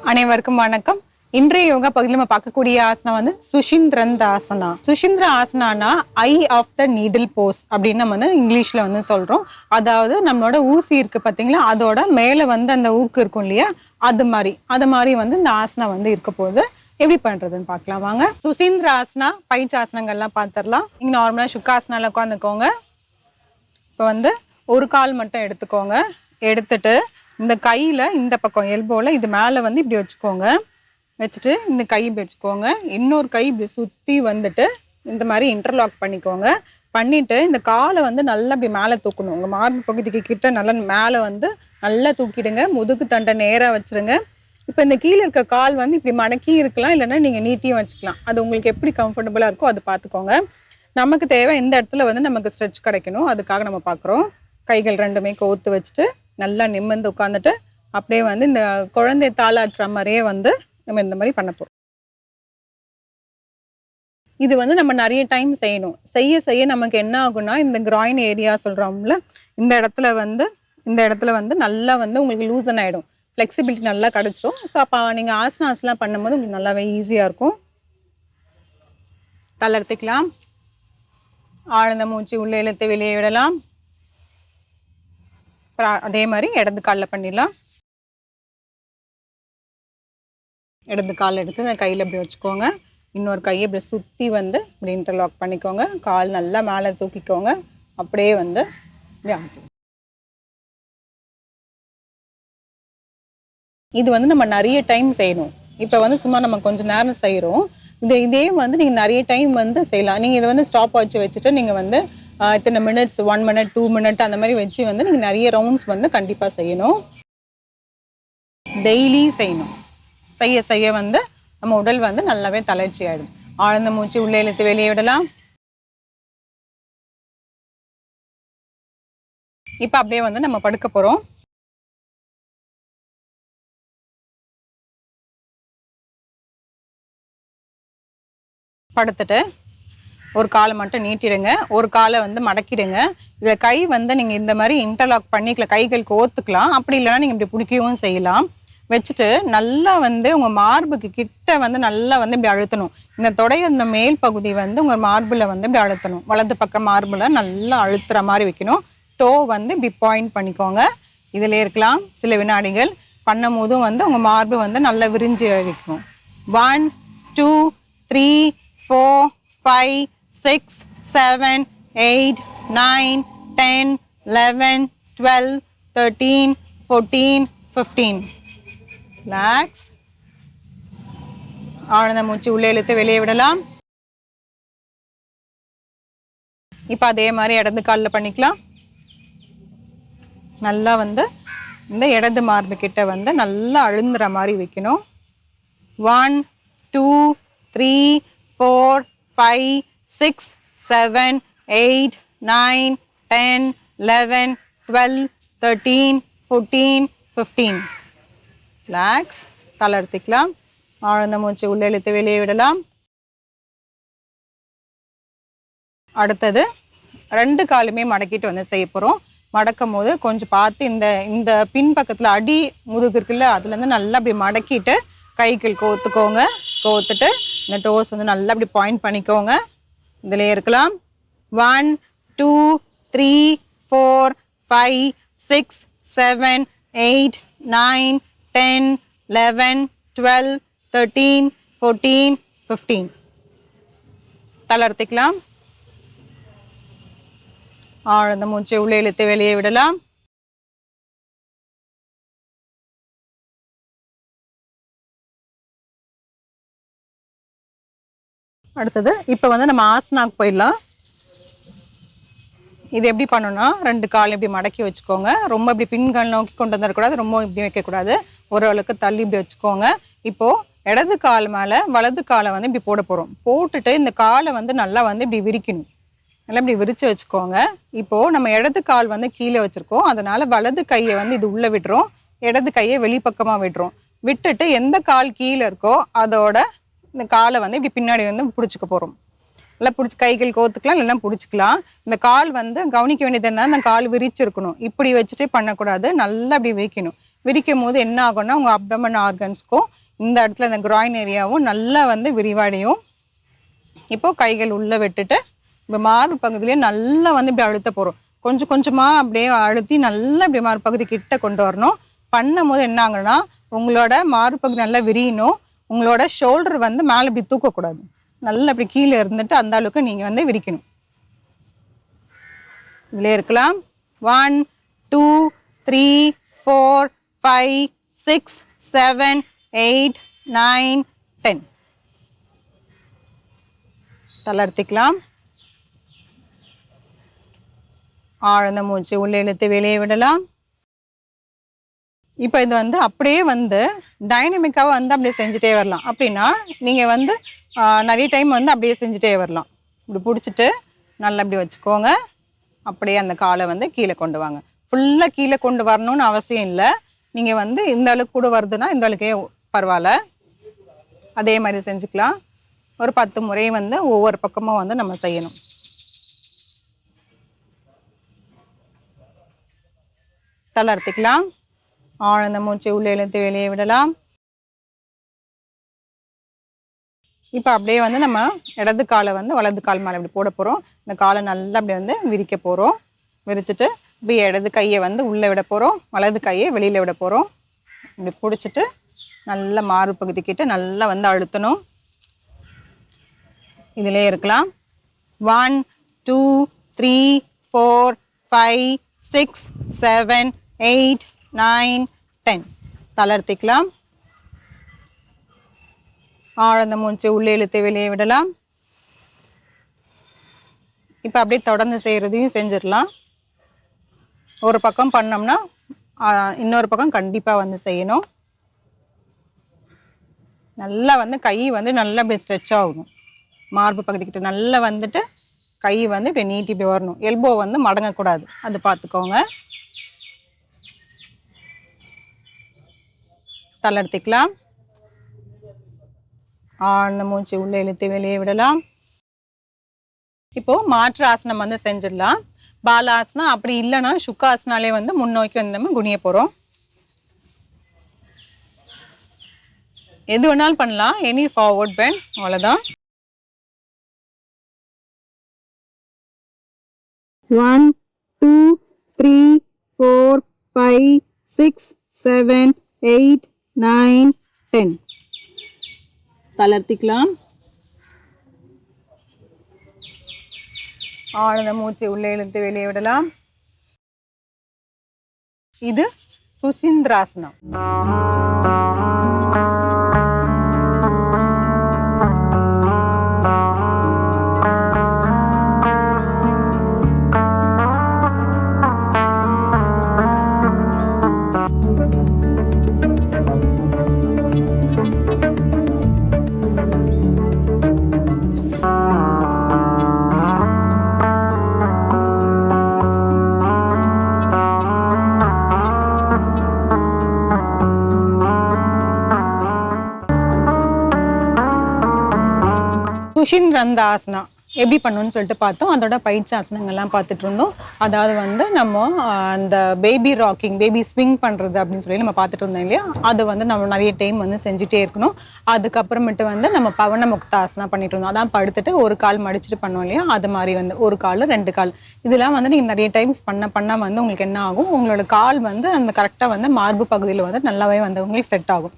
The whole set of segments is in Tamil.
அனைவருக்கும் வணக்கம். இன்றைய யோகா பகுதியில் நம்ம பார்க்கக்கூடிய ஆசனம் வந்து சுஷிந்திரந்தாசனா. சுஷிந்திர ஆசனானா ஐ ஆஃப் த நீடில் போஸ் அப்படின்னு நம்ம வந்து இங்கிலீஷ்ல வந்து சொல்றோம். அதாவது நம்மளோட ஊசி இருக்கு பாத்தீங்களா, அதோட மேல வந்து அந்த ஊக்கு இருக்கும் இல்லையா, அது மாதிரி வந்து இந்த ஆசனம் வந்து இருக்க போகுது. எப்படி பண்றதுன்னு பார்க்கலாம் வாங்க. சுசீந்திர ஆசனா பயிற்சி ஆசனங்கள்லாம் பார்த்துடலாம். நீங்க நார்மலா சுக்காசனால உட்காந்துக்கோங்க. இப்போ வந்து ஒரு கால் மட்டும் எடுத்துக்கோங்க. எடுத்துட்டு இந்த கையில இந்த பக்கம் எல்போல இது மேல வந்து இப்படி வச்சுக்கோங்க. வச்சுட்டு இந்த கை இப்படி வச்சுக்கோங்க. இன்னொரு கை இப்படி சுத்தி வந்துட்டு இந்த மாதிரி இன்டர்லாக் பண்ணிக்கோங்க. பண்ணிட்டு இந்த காலை வந்து நல்லா இப்படி மேலே தூக்கணும். உங்க மார்பு பகுதிக்கு கிட்ட நல்லா மேலே வந்து நல்லா தூக்கிடுங்க. முதுகு தண்டை நேரா வச்சிருங்க. இப்போ இந்த கீழே இருக்க கால் வந்து இப்படி மடக்கி இருக்கலாம், இல்லைன்னா நீங்க நீட்டியும் வச்சுக்கலாம். அது உங்களுக்கு எப்படி கம்ஃபர்டபுளா இருக்கோ அது பார்த்துக்கோங்க. நமக்கு தேவை இந்த இடத்துல வந்து நமக்கு ஸ்ட்ரெச் கிடைக்கணும், அதுக்காக நம்ம பார்க்குறோம். கைகள் ரெண்டுமே கோர்த்து வச்சுட்டு நல்லா நிமிர்ந்து உட்காந்துட்டு அப்படியே வந்து இந்த குழந்தை தாளாட்டுற மாதிரியே வந்து நம்ம இந்த மாதிரி பண்ண போறோம். இது வந்து நம்ம நிறைய டைம் செய்யணும். செய்ய செய்ய நமக்கு என்ன ஆகும்னா, இந்த கிராயின் ஏரியா சொல்றோம்ல, இந்த இடத்துல வந்து நல்லா வந்து உங்களுக்கு லூசன் ஆயிடும். ஃப்ளெக்சிபிலிட்டி நல்லா கிடைச்சிரும். ஸோ அப்போ நீங்க ஆசனாஸ்லாம் பண்ணும்போது உங்களுக்கு நல்லாவே ஈஸியா இருக்கும். தளர்த்திக்கலாம். ஆழ்ந்த மூச்சு உள்ளே இழுத்து வெளியே விடலாம். அதே மாதிரி இடது காலில் பண்ணிடலாம். இடது கால் எடுத்து அந்த கையில் இப்படி வச்சுக்கோங்க. இன்னொரு கையை இப்படி சுற்றி வந்து இப்படி இன்டர்லாக் பண்ணிக்கோங்க. கால் நல்லா மேலே தூக்கிக்கோங்க. அப்படியே வந்து இப்படி ஆட்டி. இது வந்து நம்ம நிறைய டைம் செய்யணும். இப்போ வந்து சும்மா நம்ம கொஞ்சம் நேரம் செய்கிறோம். இதே வந்து நீங்கள் நிறைய டைம் வந்து செய்யலாம். நீங்கள் இதை வந்து ஸ்டாப் வாட்ச் வச்சுட்டு நீங்கள் வந்து இத்தனை மினிட்ஸ், 1 minute 2 minute அந்த மாதிரி வச்சு வந்து நீங்கள் நிறைய ரவுண்ட்ஸ் வந்து கண்டிப்பாக செய்யணும். டெய்லி செய்யணும். செய்ய செய்ய வந்து நம்ம உடல் வந்து நல்லாவே தளர்ச்சி ஆயிடும். ஆழ்ந்த மூச்சு உள்ளே இழுத்து வெளியே விடலாம். இப்ப அப்படியே வந்து நம்ம படுக்க போறோம். படுத்துட்டு ஒரு காலை மட்டும் நீட்டிடுங்க, ஒரு காலை வந்து மடக்கிடுங்க. இதை கை வந்து நீங்க இந்த மாதிரி இன்டர்லாக் பண்ணிக்கலாம், கைகள் கோத்துக்கலாம். அப்படி இல்லைன்னா நீங்க இப்படி பிடிக்கவும் செய்யலாம். வச்சுட்டு நல்லா வந்து உங்க மார்புக்கு கிட்ட வந்து நல்லா வந்து இப்படி அழுத்தணும். இந்த தொடைய இந்த மேல் பகுதி வந்து உங்க மார்புல வந்து இப்படி அழுத்தணும். வலது பக்கம் மார்புல நல்லா அழுத்துற மாதிரி வைக்கணும். டோ வந்து இப்படி பாயிண்ட் பண்ணிக்கோங்க. இதுல இருக்கலாம் சில வினாடிகள் பண்ணும் போதும் வந்து உங்க மார்பு வந்து நல்லா விரிஞ்சு வைக்கணும். 1 2 3 4 5 6 7 8 9 10 11 12 13 14 15. ரிலாக்ஸ். ஆழ்ந்த மூச்சு உள்ளே இழுத்து வெளியே விடலாம். இப்ப அதே மாதிரி இடது காலில் பண்ணிக்கலாம். நல்லா வந்து இந்த இடது மார்பு கிட்ட வந்து நல்லா அழுந்துற மாதிரி வைக்கணும். 1 2 3 4 5 6 7 8 9 10 11 12 13 14 15. ரிலாக்ஸ். தளர்த்திக்கலாம். ஆழ்ந்த மூச்சு உள்ளே இழுத்து வெளியே விடலாம். அடுத்தது 2 காலுமே மடக்கிட்டு வந்து செய்ய போறோம். மடக்கும் போது கொஞ்சம் பார்த்து இந்த பின்பக்கத்துல அடி முதுகு இருக்குல்ல, அதுல இருந்து நல்லா அப்படி மடக்கிட்டு கைகள் கோத்துக்கோங்க. கோத்துட்டு இந்த டோஸ் வந்து நல்லா அப்படி பாயிண்ட் பண்ணிக்கோங்க. இதுல இருக்கலாம். 1 2 3 4 5 6 7 8 9 10 11 12 13 14 15. தளர்த்திக்கலாம். ஆழ்ந்த மூச்சை உள்ளே இழுத்து வெளியே விடலாம். அடுத்தது இப்ப வந்து நம்ம ஆசனாக்கு போயிடலாம். இது எப்படி பண்ணணும்னா, 2 கால் இப்படி மடக்கி வச்சுக்கோங்க. ரொம்ப இப்படி பின்கால் நோக்கி கொண்டு வந்துடக்கூடாது, ரொம்ப இப்படி வைக்கக்கூடாது. ஓரளவுக்கு தள்ளி இப்படி வச்சுக்கோங்க. இப்போ இடது கால் மேல வலது காலை வந்து இப்படி போட போறோம். போட்டுட்டு இந்த காலை வந்து நல்லா வந்து இப்படி விரிக்கணும். நல்லா இப்படி விரிச்சு வச்சுக்கோங்க. இப்போ நம்ம இடது கால் வந்து கீழே வச்சிருக்கோம், அதனால வலது கையை வந்து இது உள்ள விடுறோம், இடது கையை வெளிப்பக்கமா விடுறோம். விட்டுட்டு எந்த கால் கீழே இருக்கோ அதோட இந்த காலை வந்து இப்படி பின்னாடி வந்து பிடிச்சிக்க போறோம். நல்லா பிடிச்சி கைகள் கோத்துக்கலாம், இல்லைன்னா பிடிச்சிக்கலாம். இந்த கால் வந்து கவனிக்க வேண்டியது என்ன, இந்த கால் விரிச்சிருக்கணும். இப்படி வச்சுட்டே பண்ணக்கூடாது, நல்லா அப்படி விரிக்கணும். விரிக்கும் போது என்ன ஆகும்னா உங்கள் அப்டமன் ஆர்கன்ஸ்க்கும் இந்த இடத்துல இந்த கிராயின் ஏரியாவும் நல்லா வந்து விரிவடையும். இப்போ கைகள் உள்ளே விட்டுட்டு இப்போ மார்பு பகுதியிலேயே நல்லா வந்து இப்படி அழுத்த போகிறோம். கொஞ்சம் கொஞ்சமாக அப்படியே அழுத்தி நல்லா இப்படி மார்பு பகுதி கிட்ட கொண்டு வரணும். பண்ணும் போது என்ன ஆகுன்னா உங்களோட மார்பு பகுதி நல்லா விரியணும். உங்களோட ஷோல்டர் வந்து மேலே இப்படி தூக்கக்கூடாது. நல்லா இப்படி கீழே இருந்துட்டு அந்த அளவுக்கு நீங்கள் வந்து விரிக்கணும். இதிலே இருக்கலாம். 1 2 3 4 5 6 7 8 9 10. தளர்த்திக்கலாம். ஆழ்ந்த மூச்சு உள்ளே இழுத்து வெளியே விடலாம். இப்போ இது வந்து அப்படியே வந்து டைனமிக்காக வந்து அப்படியே செஞ்சுட்டே வரலாம். அப்படின்னா நீங்கள் வந்து நிறைய டைம் வந்து அப்படியே செஞ்சுட்டே வரலாம். இப்படி பிடிச்சிட்டு நல்லா இப்படி வச்சுக்கோங்க. அப்படியே அந்த காலை வந்து கீழே கொண்டு வாங்க. ஃபுல்லாக கீழே கொண்டு வரணும்னு அவசியம் இல்லை. நீங்கள் வந்து இந்த அளவுக்கு கூட வருதுன்னா இந்த அளவுக்கே பரவாயில்ல. அதே மாதிரி செஞ்சுக்கலாம். ஒரு 10 முறை வந்து ஒவ்வொரு பக்கமும் வந்து நம்ம செய்யணும். தளர்த்திக்கலாம். ஆழ்ந்த மூச்சை உள்ளே இழுத்து வெளியே விடலாம். இப்போ அப்படியே வந்து நம்ம இடது காலை வந்து வலது கால் மேலே இப்படி போட போகிறோம். இந்த காலை நல்லா அப்படி வந்து விரிக்க போகிறோம். விரிச்சிட்டு இப்படி இடது கையை வந்து உள்ளே விட போகிறோம். வலது கையை வெளியில் விட போகிறோம். இப்படி பிடிச்சிட்டு நல்லா மார்பு பகுதிக்கிட்டு நல்லா வந்து அழுத்தணும். இதிலே இருக்கலாம். 1 2 3 4 5 6 7 8 9 10. தளர்த்திக்கலாம். ஆழ்ந்த மூச்சு உள்ளே இழுத்து வெளியே விடலாம். இப்போ அப்படியே தொடர்ந்து செய்கிறதையும் செஞ்சிடலாம். ஒரு பக்கம் பண்ணோம்னா இன்னொரு பக்கம் கண்டிப்பாக வந்து செய்யணும். நல்லா வந்து கை வந்து நல்லா அப்படியே ஸ்ட்ரெச் ஆகணும். மார்பு பகுதிக்கிட்ட நல்லா வந்துட்டு கை வந்து இப்படி நீட்டி இப்படி வரணும். எல்போ வந்து மடங்கக்கூடாது, அது பார்த்துக்கோங்க. தளர்த்திக்கலாம். ஆழ்ந்த மூச்சு உள்ளே இழுத்து வெளியே விடலாம். இப்போ மாற்று ஆசனம் வந்து செஞ்சிடலாம். பாலாசனம் அப்படி இல்லைன்னா சுக்காசனாலே வந்து முன்னோக்கி வந்து நம்ம குனிய போகிறோம். எது வேணாலும் பண்ணலாம். எனி ஃபார்வர்ட் பெண்ட், அவ்வளோதான். 1 2 3 4 5 6 7 8 9 10. தளர்த்திக்கலாம். ஆழ்ந்த மூச்சு உள்ளே இழுத்து வெளியே விடலாம். இது சுஷிந்திராசனம். சுஷிந்திரந்த ஆசனா எப்படி பண்ணணும்னு சொல்லிட்டு பார்த்தோம். அதோட பயிற்சி ஆசனங்கள்லாம் பார்த்துட்டு இருந்தோம். அதாவது வந்து நம்ம அந்த பேபி ராக்கிங், பேபி ஸ்விங் பண்ணுறது அப்படின்னு சொல்லி நம்ம பார்த்துட்டு இருந்தோம் இல்லையா. அது வந்து நம்ம நிறைய டைம் வந்து செஞ்சுட்டே இருக்கணும். அதுக்கப்புறமேட்டு வந்து நம்ம பவன முக்த ஆசனா பண்ணிட்டு இருந்தோம். அதான் படுத்துட்டு ஒரு கால் மடிச்சுட்டு பண்ணோம் இல்லையா. அது மாதிரி வந்து ஒரு கால் 2 கால் இதெல்லாம் வந்து நீங்கள் நிறைய டைம்ஸ் பண்ண வந்து உங்களுக்கு என்ன ஆகும், உங்களோட கால் வந்து அந்த கரெக்டாக வந்து மார்பு பகுதியில் வந்து நல்லாவே வந்து உங்களுக்கு செட் ஆகும்.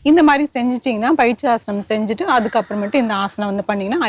இந்த மாதிரி செஞ்சிட்டிங்கன்னா பயிற்சி ஆசனம் செஞ்சுட்டு அதுக்கப்புறமேட்டு இந்த ஆசனம் வந்து பண்ணிங்கன்னா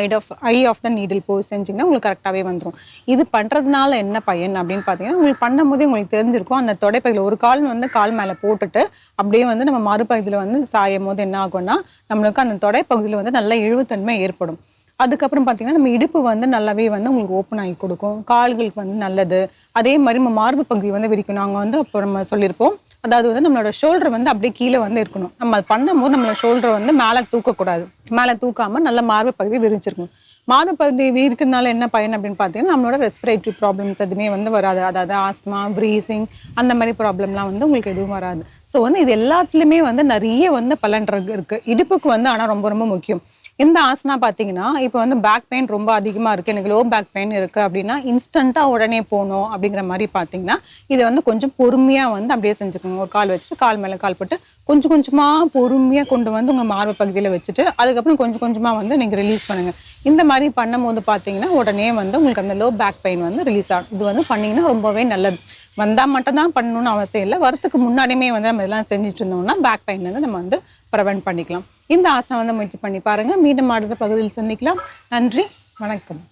ஐ ஆஃப் த நீடில் போஸ் செஞ்சிங்கன்னா உங்களுக்கு கரெக்டாகவே வந்துடும். இது பண்ணுறதுனால என்ன பயன் அப்படின்னு பார்த்தீங்கன்னா, உங்களுக்கு பண்ணும்போதே உங்களுக்கு தெரிஞ்சிருக்கும். அந்த தொடைப்பகுதியில் ஒரு கால் வந்து கால் மேலே போட்டுட்டு அப்படியே வந்து நம்ம மறுபகுதியில் வந்து சாயும் போது என்ன ஆகும்னா நம்மளுக்கு அந்த தொடைப்பகுதியில் வந்து நல்ல இழுவுத்தன்மை ஏற்படும். அதுக்கப்புறம் பார்த்தீங்கன்னா நம்ம இடுப்பு வந்து நல்லாவே வந்து உங்களுக்கு ஓப்பன் ஆகி கொடுக்கும். கால்களுக்கு வந்து நல்லது. அதே மாதிரி நம்ம மார்பு பகுதி வந்து விரிக்கும். நாங்கள் வந்து அப்போ நம்ம சொல்லியிருப்போம். அதாவது வந்து நம்மளோட ஷோல்டர் வந்து அப்படியே கீழே வந்து இருக்கணும். நம்ம அது பண்ணும்போது நம்மளோட ஷோல்டர் வந்து மேலே தூக்கக்கூடாது. மேலே தூக்காமல் நல்ல மார்பு பகுதி விரிச்சிருக்கணும். மார்பு பகுதி விரிக்கிறதுனால என்ன பயன் அப்படின்னு பார்த்தீங்கன்னா, நம்மளோட ரெஸ்பிரேட்டரி ப்ராப்ளம்ஸ் எதுவுமே வந்து வராது. அதாவது ஆஸ்துமா, ப்ரீசிங் அந்த மாதிரி ப்ராப்ளம்லாம் வந்து உங்களுக்கு எதுவும் வராது. ஸோ வந்து இது எல்லாத்துலேயுமே வந்து நிறைய வந்து பலன் இருக்கு. இடுப்புக்கு வந்து ஆனால் ரொம்ப ரொம்ப முக்கியம். இந்த ஆசனா பார்த்தீங்கன்னா இப்போ வந்து பேக் பெயின் ரொம்ப அதிகமாக இருக்குது, எனக்கு லோ பேக் பெயின் இருக்குது அப்படின்னா இன்ஸ்டண்ட்டாக உடனே போகணும் அப்படிங்கிற மாதிரி பார்த்தீங்கன்னா இதை வந்து கொஞ்சம் பொறுமையாக வந்து அப்படியே செஞ்சுக்கோங்க. ஒரு கால் வச்சுட்டு கால் மேலே கால் போட்டு கொஞ்சம் கொஞ்சமாக பொறுமையாக கொண்டு வந்து உங்கள் மார்பு பகுதியில் வச்சுட்டு அதுக்கப்புறம் கொஞ்சம் கொஞ்சமாக வந்து நீங்கள் ரிலீஸ் பண்ணுங்கள். இந்த மாதிரி பண்ணும்போது பார்த்தீங்கன்னா உடனே வந்து உங்களுக்கு அந்த லோ பேக் பெயின் வந்து ரிலீஸ் ஆகும். இது வந்து பண்ணிங்கன்னா ரொம்பவே நல்லது. வந்தால் மட்டும் தான் பண்ணணும்னு அவசியம் இல்லை, வரத்துக்கு முன்னாடியுமே வந்து நம்ம இதெல்லாம் செஞ்சுட்டு இருந்தோம்னா பேக் பெயின் வந்து நம்ம வந்து ப்ரிவென்ட் பண்ணிக்கலாம். இந்த ஆசனம் வந்து முயற்சி பண்ணி பாருங்க. மீண்டும் அடுத்த பகுதியில் சந்திக்கலாம். நன்றி, வணக்கம்.